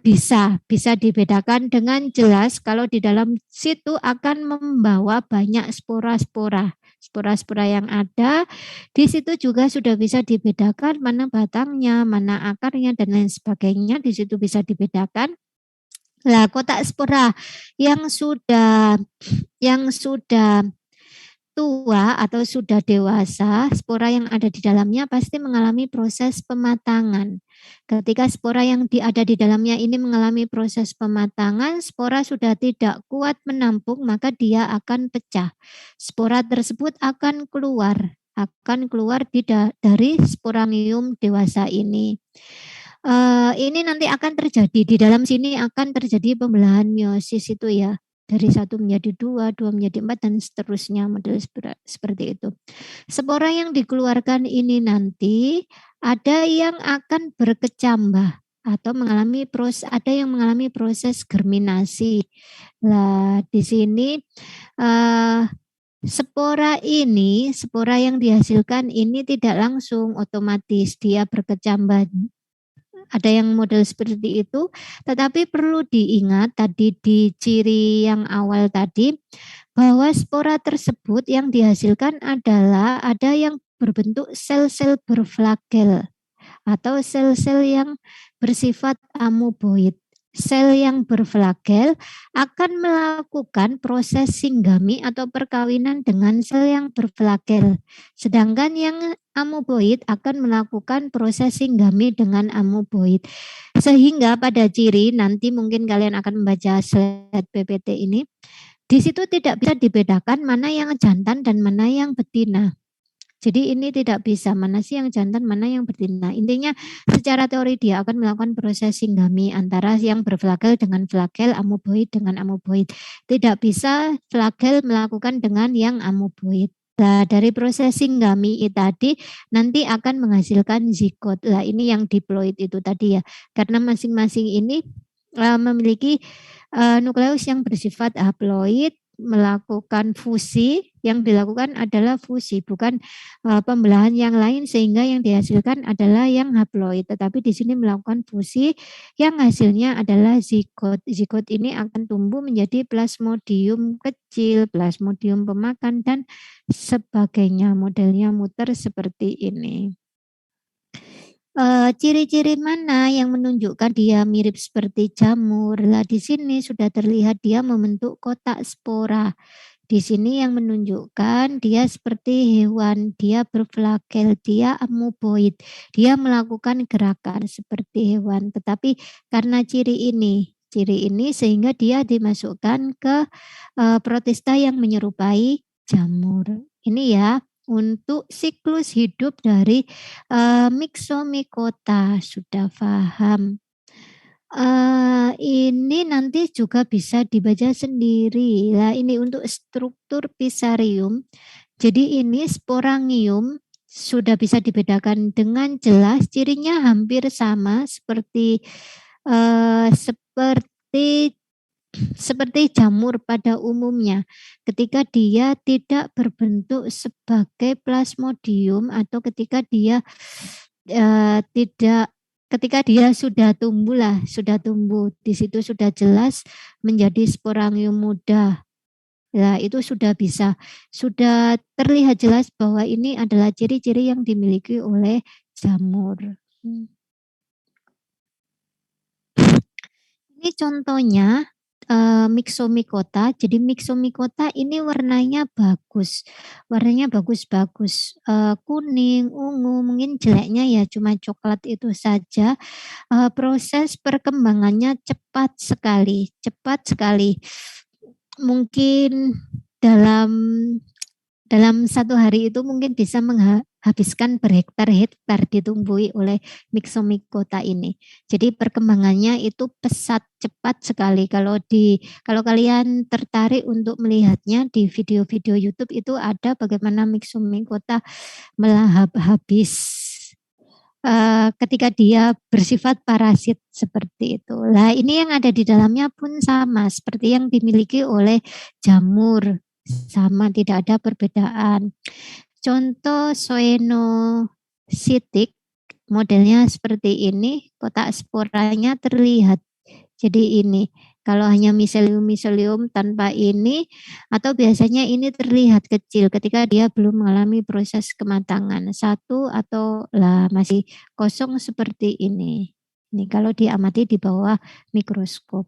A: bisa dibedakan dengan jelas kalau di dalam situ akan membawa banyak spora-spora. Spora-spora yang ada di situ juga sudah bisa dibedakan mana batangnya, mana akarnya, dan lain sebagainya. Di situ bisa dibedakan. Nah, kotak spora yang sudah tua atau sudah dewasa, spora yang ada di dalamnya pasti mengalami proses pematangan. Ketika spora yang ada di dalamnya ini mengalami proses pematangan, spora sudah tidak kuat menampung, maka dia akan pecah. Spora tersebut akan keluar dari sporangium dewasa ini. Ini nanti akan terjadi, di dalam sini akan terjadi pembelahan meiosis itu ya. Dari 1 menjadi 2, 2 menjadi 4, dan seterusnya, model seperti itu. Spora yang dikeluarkan ini nanti ada yang akan berkecambah atau ada yang mengalami proses germinasi. Nah, di sini spora yang dihasilkan ini tidak langsung otomatis dia berkecambah. Ada yang model seperti itu, tetapi perlu diingat tadi di ciri yang awal tadi, bahwa spora tersebut yang dihasilkan adalah ada yang berbentuk sel-sel berflagel atau sel-sel yang bersifat amoeboid. Sel yang berflagel akan melakukan proses singgami atau perkawinan dengan sel yang berflagel. Sedangkan yang amoeboid akan melakukan proses singgami dengan amoeboid. Sehingga pada ciri nanti mungkin kalian akan membaca slide PPT ini, di situ tidak bisa dibedakan mana yang jantan dan mana yang betina. Jadi ini tidak bisa, mana sih yang jantan, mana yang betina. Intinya secara teori dia akan melakukan proses singgami antara yang berflagel dengan flagel, amoeboid dengan amoeboid. Tidak bisa flagel melakukan dengan yang amoeboid. Nah, dari proses singgami tadi nanti akan menghasilkan zigot. Nah, ini yang diploid itu tadi ya. Karena masing-masing ini memiliki nukleus yang bersifat haploid, melakukan fusi, yang dilakukan adalah fusi, bukan pembelahan yang lain, sehingga yang dihasilkan adalah yang haploid. Tetapi di sini melakukan fusi yang hasilnya adalah zigot. Zigot ini akan tumbuh menjadi plasmodium kecil, plasmodium pemakan, dan sebagainya. Modelnya muter seperti ini. Ciri-ciri mana yang menunjukkan dia mirip seperti jamur? Lah di sini sudah terlihat dia membentuk kotak spora. Di sini yang menunjukkan dia seperti hewan, dia berflagel, dia amoeboid, dia melakukan gerakan seperti hewan. Tetapi karena ciri ini sehingga dia dimasukkan ke protista yang menyerupai jamur. Ini ya untuk siklus hidup dari Myxomicota, sudah paham. Ini nanti juga bisa dibaca sendiri. Nah, ini untuk struktur Fusarium. Jadi ini sporangium sudah bisa dibedakan dengan jelas, cirinya hampir sama seperti seperti jamur pada umumnya. Ketika dia tidak berbentuk sebagai plasmodium atau ketika dia tidak ketika dia sudah tumbuh, di situ sudah jelas menjadi sporangium muda. Nah, itu sudah terlihat jelas bahwa ini adalah ciri-ciri yang dimiliki oleh jamur. Ini contohnya Myxomicota. Jadi Myxomicota ini warnanya bagus. Warnanya bagus-bagus. Kuning, ungu, mungkin jeleknya ya cuma coklat itu saja. Proses perkembangannya cepat sekali. Mungkin dalam satu hari itu mungkin bisa menghabiskan berhektar-hektar ditumbuhi oleh Myxomicota ini. Jadi perkembangannya itu pesat, cepat sekali. Kalau kalian tertarik untuk melihatnya di video-video YouTube itu ada bagaimana Myxomicota melahap habis ketika dia bersifat parasit seperti itu. Nah, ini yang ada di dalamnya pun sama seperti yang dimiliki oleh jamur. Sama, tidak ada perbedaan. Contoh Soenositic, modelnya seperti ini, kotak sporanya terlihat. Jadi ini, kalau hanya miselium tanpa ini, atau biasanya ini terlihat kecil ketika dia belum mengalami proses kematangan. Satu atau masih kosong seperti ini. Ini kalau diamati di bawah mikroskop.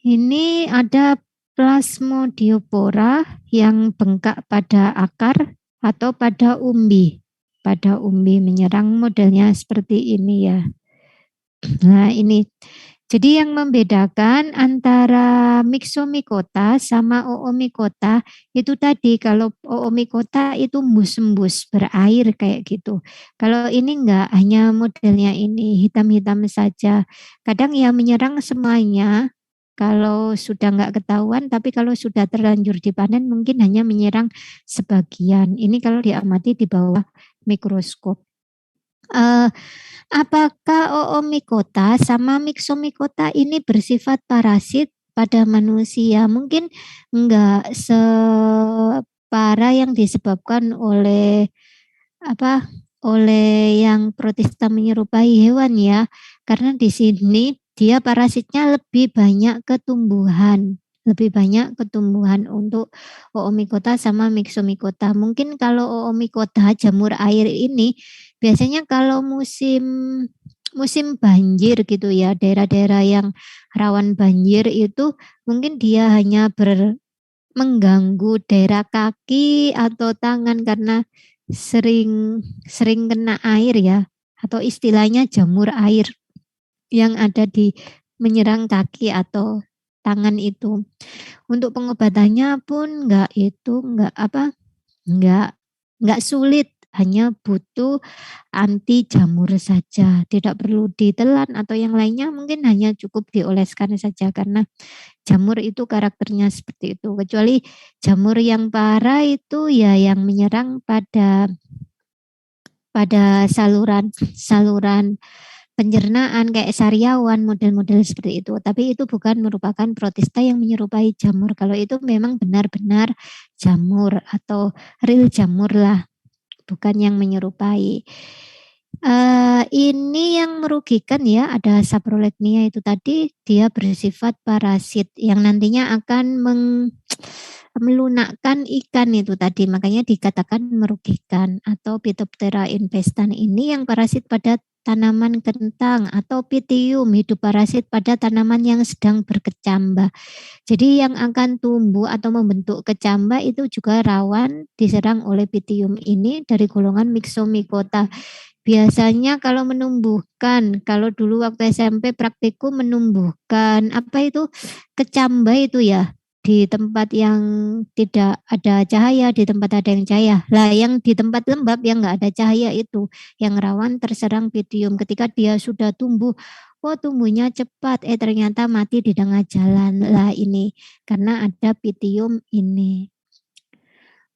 A: Ini ada Plasmodiopora yang bengkak pada akar atau pada umbi. Pada umbi menyerang, modelnya seperti ini ya. Nah, ini. Jadi yang membedakan antara Myxomicota sama Oomycota itu tadi, kalau Oomycota itu embus-embus berair kayak gitu. Kalau ini enggak, hanya modelnya ini hitam-hitam saja. Kadang ya menyerang semuanya kalau sudah enggak ketahuan, tapi kalau sudah terlanjur dipanen mungkin hanya menyerang sebagian. Ini kalau diamati di bawah mikroskop. Apakah Oomycota sama Myxomicota ini bersifat parasit pada manusia? Mungkin enggak separah yang disebabkan oleh oleh yang protista menyerupai hewan ya. Karena di sini dia parasitnya lebih banyak ke tumbuhan. Untuk Oomycota sama Myxomicota. Mungkin kalau Oomycota jamur air ini biasanya kalau musim musim banjir gitu ya, daerah-daerah yang rawan banjir itu mungkin dia hanya mengganggu daerah kaki atau tangan karena sering sering kena air ya, atau istilahnya jamur air yang ada di menyerang kaki atau tangan itu. Untuk pengobatannya pun enggak sulit, hanya butuh anti jamur saja, tidak perlu ditelan atau yang lainnya, mungkin hanya cukup dioleskan saja karena jamur itu karakternya seperti itu. Kecuali jamur yang parah itu ya yang menyerang pada saluran saluran pencernaan kayak sariawan, model-model seperti itu. Tapi itu bukan merupakan protista yang menyerupai jamur. Kalau itu memang benar-benar jamur atau real jamur lah, bukan yang menyerupai. Ini yang merugikan ya, ada saprolegnia itu tadi, dia bersifat parasit yang nantinya akan melunakkan ikan itu tadi, makanya dikatakan merugikan. Atau Phytophthora infestan ini yang parasit pada tanaman kentang, atau Pythium, hidup parasit pada tanaman yang sedang berkecambah. Jadi yang akan tumbuh atau membentuk kecambah itu juga rawan diserang oleh Pythium ini dari golongan Myxomycota. Biasanya kalau menumbuhkan, kalau dulu waktu SMP praktikum menumbuhkan apa itu, kecambah itu ya, di tempat yang tidak ada cahaya, di tempat ada yang cahaya. Lah yang di tempat lembab yang enggak ada cahaya itu yang rawan terserang Pythium. Ketika dia sudah tumbuh, oh tumbuhnya cepat, ternyata mati di tengah jalan. Lah ini karena ada Pythium ini.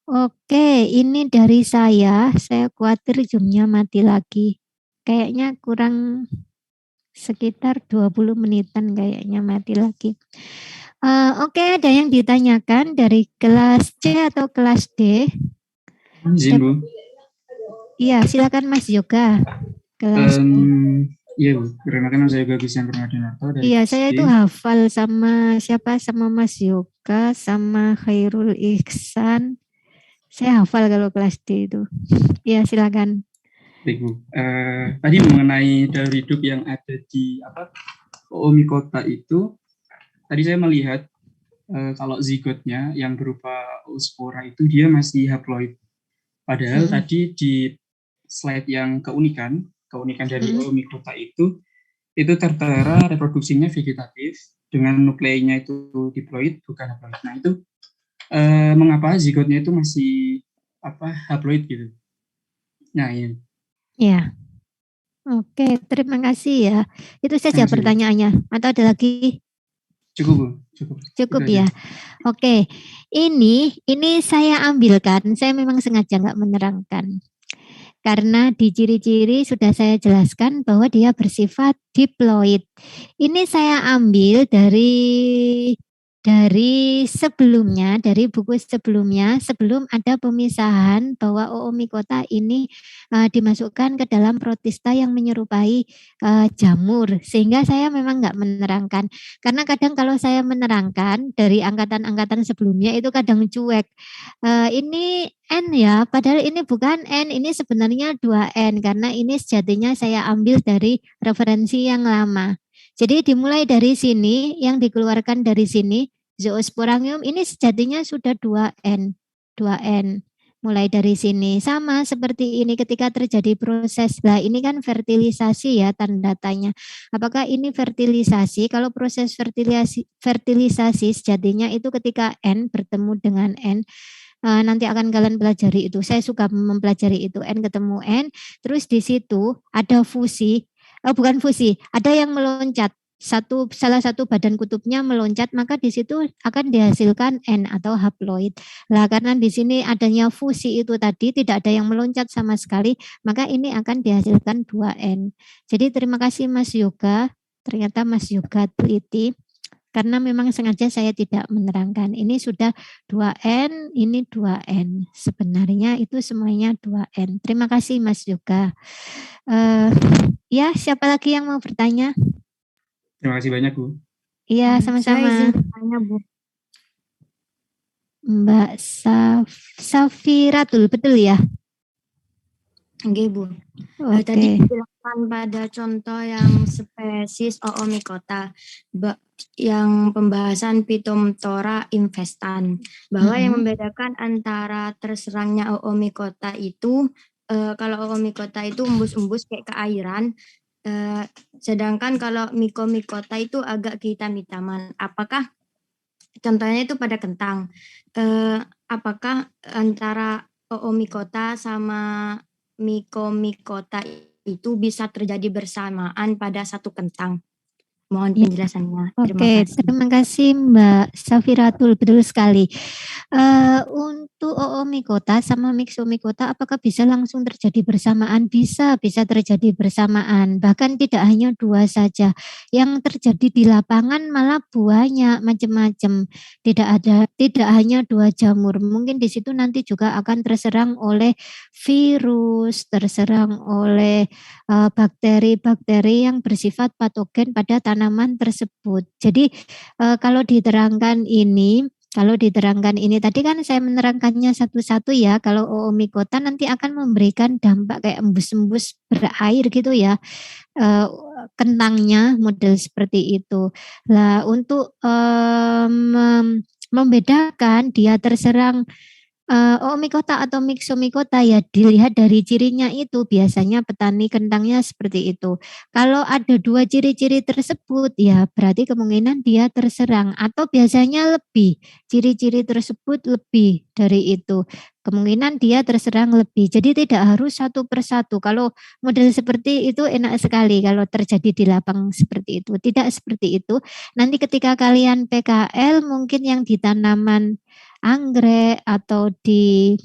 A: Oke, ini dari saya khawatir Zoom-nya mati lagi. Kayaknya kurang sekitar 20 menitan kayaknya mati lagi. Oke, ada yang ditanyakan dari kelas C atau kelas D?
B: Izin, Bu.
A: Iya, silakan Mas Yoga. Kelas D.
B: Iya, Bu. Perkenalkan saya Yoga Christian Permadinarto dari
A: Iya,
B: kelas
A: saya
B: D.
A: itu hafal sama siapa? Sama Mas Yoga, sama Khairul Ihsan. Saya hafal kalau kelas D itu. Iya, silakan.
B: Baik, Bu. Tadi mengenai daur hidup yang ada di Oomycota itu, tadi saya melihat kalau zigotnya yang berupa oospora itu dia masih haploid. Padahal tadi di slide yang keunikan dari Oomycota itu tertera reproduksinya vegetatif dengan nukleinnya itu diploid bukan haploid. Nah itu mengapa zigotnya itu masih haploid gitu? Nah ini.
A: Ya. Oke, terima kasih ya. Itu saja pertanyaannya. Atau ada lagi?
B: Cukup, Bu.
A: Cukup ya. Oke, ini saya ambilkan. Saya memang sengaja nggak menerangkan. Karena di ciri-ciri sudah saya jelaskan bahwa dia bersifat diploid. Ini saya ambil dari sebelumnya, dari buku sebelumnya, sebelum ada pemisahan bahwa Oomycota ini dimasukkan ke dalam protista yang menyerupai jamur, sehingga saya memang nggak menerangkan. Karena kadang kalau saya menerangkan dari angkatan-angkatan sebelumnya itu kadang cuek. Ini N ya, padahal ini bukan N, ini sebenarnya 2N, karena ini sejatinya saya ambil dari referensi yang lama. Jadi dimulai dari sini, yang dikeluarkan dari sini, Zoosporangium ini sejatinya sudah 2N. Mulai dari sini. Sama seperti ini ketika terjadi proses. Lah ini kan fertilisasi ya tanda tanya. Apakah ini fertilisasi? Kalau proses fertilisasi sejatinya itu ketika N bertemu dengan N, nanti akan kalian pelajari itu. Saya suka mempelajari itu. N ketemu N, terus di situ ada fusi. Bukan fusi, ada yang meloncat. Salah satu badan kutubnya meloncat, maka di situ akan dihasilkan N atau haploid. Lah karena di sini adanya fusi itu tadi tidak ada yang meloncat sama sekali, maka ini akan dihasilkan 2N. Jadi terima kasih Mas Yoga. Ternyata Mas Yoga teliti. Karena memang sengaja saya tidak menerangkan. Ini sudah 2N, ini 2N. Sebenarnya itu semuanya 2N. Terima kasih Mas Yoga. Ya, siapa lagi yang mau bertanya?
B: Terima kasih banyak, Bu.
A: Iya, sama-sama.
C: Saya izin bertanya, Bu.
A: Mbak Safiratul, betul ya?
C: Oke, Bu.
A: Oke.
C: Tadi bilang pada contoh yang spesies Oomycota yang pembahasan Phytophthora infestan, bahwa yang membedakan antara terserangnya Oomycota itu kalau Oomycota itu embus-embus kayak keairan, sedangkan kalau Mycomycota itu agak kehitam-hitaman. Apakah contohnya itu pada kentang? Apakah antara Oomycota sama Mycomycota itu bisa terjadi bersamaan pada satu kentang? Mohon penjelasannya.
A: Terima kasih Mbak Safiratul, betul sekali. Untuk Oomycota sama Myxomycota apakah bisa langsung terjadi bersamaan? Bisa terjadi bersamaan. Bahkan tidak hanya dua saja. Yang terjadi di lapangan malah banyak macam-macam. Tidak hanya dua jamur. Mungkin di situ nanti juga akan terserang oleh virus, terserang oleh bakteri-bakteri yang bersifat patogen pada tanaman tersebut. Jadi kalau diterangkan ini tadi kan saya menerangkannya satu-satu ya. Kalau Oomycota nanti akan memberikan dampak kayak embus-embus berair gitu ya. Kentangnya model seperti itu. Lah untuk membedakan dia terserang Oomycota atau Myxomycota ya dilihat dari cirinya itu, biasanya petani kentangnya seperti itu. Kalau ada dua ciri-ciri tersebut ya berarti kemungkinan dia terserang, atau biasanya lebih, ciri-ciri tersebut lebih dari itu. Kemungkinan dia terserang lebih. Jadi tidak harus satu persatu. Kalau model seperti itu enak sekali kalau terjadi di lapang seperti itu. Tidak seperti itu. Nanti ketika kalian PKL mungkin yang di tanaman anggrek atau di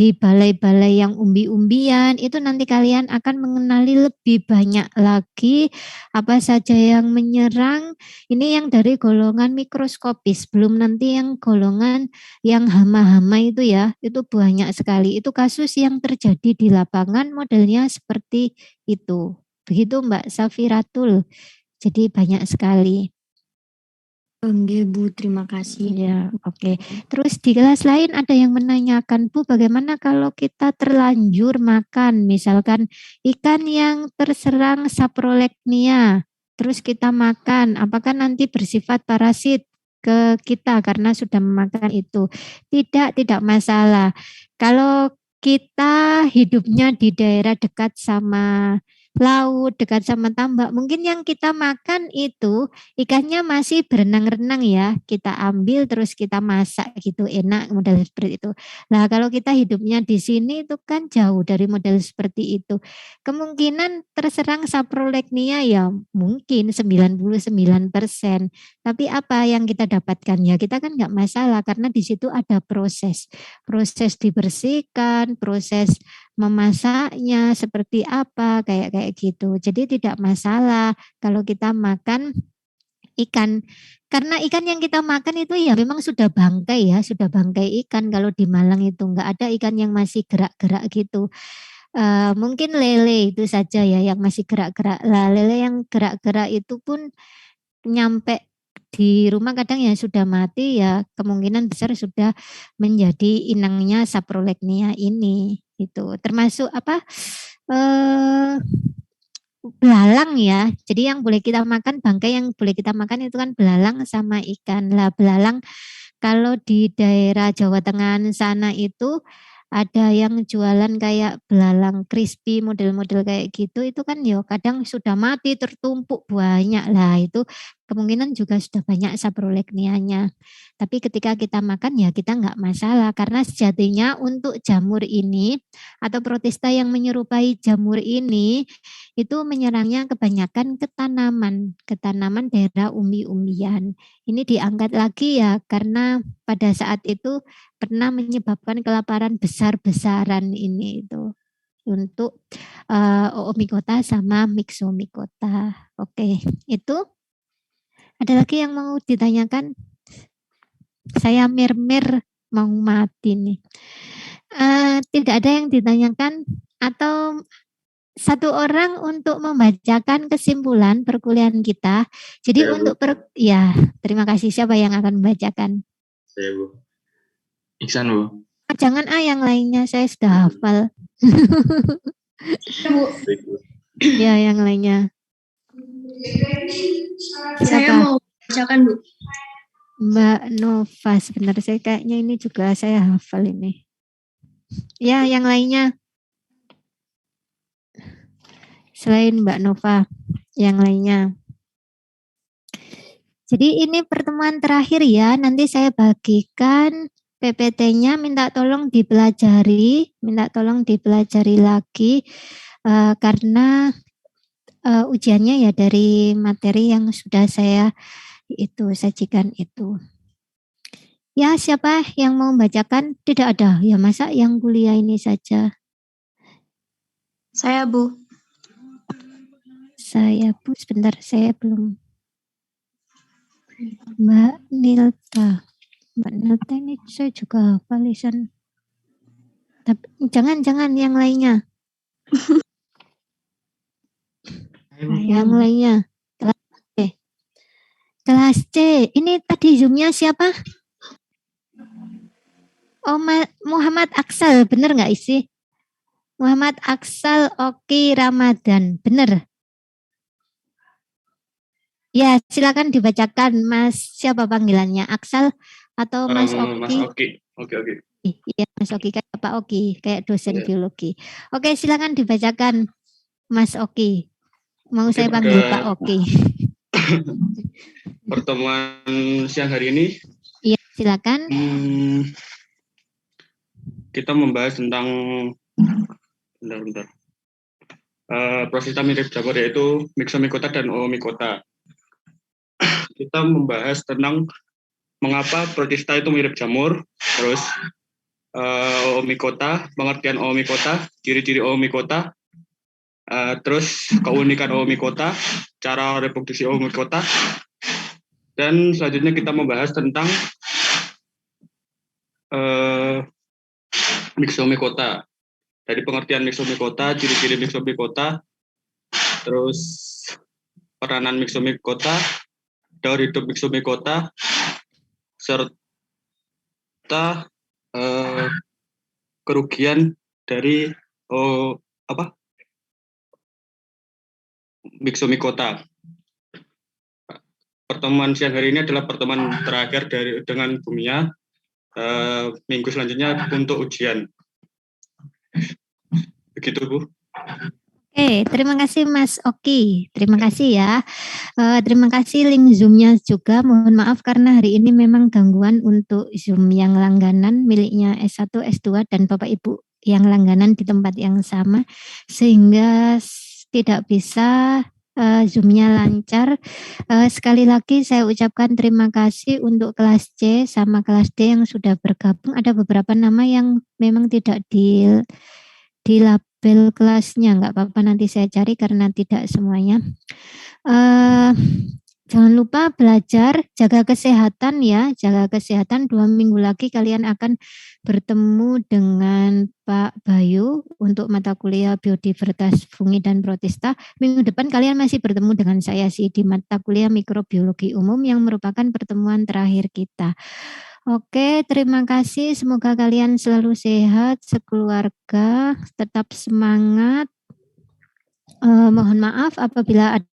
A: balai-balai yang umbi-umbian itu nanti kalian akan mengenali lebih banyak lagi apa saja yang menyerang. Ini yang dari golongan mikroskopis, belum nanti yang golongan yang hama-hama itu ya, itu banyak sekali. Itu kasus yang terjadi di lapangan modelnya seperti itu. Begitu Mbak Safiratul. Jadi banyak sekali.
C: Oke Bu, terima kasih.
A: Ya, oke. Terus di kelas lain ada yang menanyakan, Bu, bagaimana kalau kita terlanjur makan, misalkan ikan yang terserang saprolegnia, terus kita makan, apakah nanti bersifat parasit ke kita karena sudah memakan itu? Tidak masalah. Kalau kita hidupnya di daerah dekat sama laut, dekat sama tambak, mungkin yang kita makan itu ikannya masih berenang-renang ya, kita ambil terus kita masak gitu, enak model seperti itu. Nah kalau kita hidupnya di sini itu kan jauh dari model seperti itu. Kemungkinan terserang saprolegnia ya mungkin 99%. Tapi apa yang kita dapatkan ya kita kan nggak masalah karena di situ ada proses dibersihkan, proses memasaknya seperti apa kayak gitu. Jadi tidak masalah kalau kita makan ikan, karena ikan yang kita makan itu ya memang sudah bangkai ya, sudah bangkai ikan. Kalau di Malang itu enggak ada ikan yang masih gerak-gerak gitu. Mungkin lele itu saja ya yang masih gerak-gerak. Lah lele yang gerak-gerak itu pun nyampe di rumah kadang ya sudah mati ya kemungkinan besar sudah menjadi inangnya saprolegnia ini itu. Termasuk apa? Belalang ya. Jadi yang boleh kita makan, bangkai yang boleh kita makan itu kan belalang sama ikan. Lah belalang kalau di daerah Jawa Tengah sana itu ada yang jualan kayak belalang crispy model-model kayak gitu itu kan ya kadang sudah mati tertumpuk banyak lah itu kemungkinan juga sudah banyak saprolegnianya. Tapi ketika kita makan ya kita nggak masalah karena sejatinya untuk jamur ini atau protista yang menyerupai jamur ini itu menyerangnya kebanyakan ke tanaman daerah umbi-umbian. Ini diangkat lagi ya karena pada saat itu pernah menyebabkan kelaparan besar-besaran ini itu untuk Oomycota sama Myxomycota. Oke, itu ada lagi yang mau ditanyakan? Saya mer-mer mau mati nih. Tidak ada yang ditanyakan atau satu orang untuk membacakan kesimpulan perkuliahan kita. Jadi ya, untuk ya, terima kasih. Siapa yang akan membacakan?
D: Saya Bu. Iksan Bu.
A: Jangan yang lainnya, saya sudah hafal.
D: Bu.
A: Ya, yang lainnya.
C: Saya
A: Siapa?
C: mau bacakan, Bu.
A: Mbak Nova, sebentar saya kayaknya ini juga saya hafal ini. Ya, yang lainnya. Selain Mbak Nova, yang lainnya. Jadi ini pertemuan terakhir ya, nanti saya bagikan PPT-nya, minta tolong dipelajari lagi karena ujiannya ya dari materi yang sudah saya itu sajikan itu. Ya, siapa yang mau membacakan? Tidak ada. Ya, masa yang kuliah ini saja.
C: Saya, Bu.
A: Saya, Bu, sebentar, saya belum. Mbak Nilta. Mbak Nilta ini saya juga hafal lisan. Tapi jangan yang lainnya. Yang lainnya. Kelas C. Kelas C. Ini tadi Zoom-nya siapa? Oh, Muhammad Aksal, bener nggak isi? Muhammad Aksal Oki Ramadan, bener? Ya, silakan dibacakan, Mas. Siapa panggilannya? Aksal atau Mas Oki?
D: Mas Oki. Oke.
A: Iya, Mas Oki, kayak Pak Oki, kayak dosen
D: Iya.
A: biologi. Oke, silakan dibacakan, Mas Oki. Mau
D: Oke,
A: saya panggil
D: pada
A: Pak Oki.
D: pertemuan siang hari ini
A: Iya, silakan.
D: kita membahas tentang bentar. Prosesta mirip jamur yaitu myxomycota dan oomycota. Kita membahas tentang mengapa protista itu mirip jamur, terus oomycota, pengertian oomycota, ciri-ciri oomycota, terus keunikan oomycota, cara reproduksi oomycota, dan selanjutnya kita membahas tentang myxomycota. Dari pengertian myxomycota, ciri-ciri myxomycota, terus peranan myxomycota, daur hidup myxomycota, serta kerugian dari myxomycota. Pertemuan siang hari ini adalah pertemuan terakhir dengan Bumia. Minggu selanjutnya untuk ujian. Begitu, Bu.
A: Oke, terima kasih Mas Oki. Terima kasih ya. Terima kasih link Zoom-nya juga. Mohon maaf karena hari ini memang gangguan untuk Zoom yang langganan miliknya S1, S2 dan Bapak Ibu yang langganan di tempat yang sama sehingga tidak bisa Zoom-nya lancar. Sekali lagi saya ucapkan terima kasih untuk kelas C sama kelas D yang sudah bergabung. Ada beberapa nama yang memang tidak di label kelasnya, nggak apa-apa nanti saya cari karena tidak semuanya. Jangan lupa belajar, jaga kesehatan ya, jaga kesehatan. 2 minggu lagi kalian akan bertemu dengan Pak Bayu untuk mata kuliah biodiversitas fungi dan protista. Minggu depan kalian masih bertemu dengan saya sih di mata kuliah mikrobiologi umum yang merupakan pertemuan terakhir kita. Oke, terima kasih. Semoga kalian selalu sehat, sekeluarga, tetap semangat. Mohon maaf apabila ada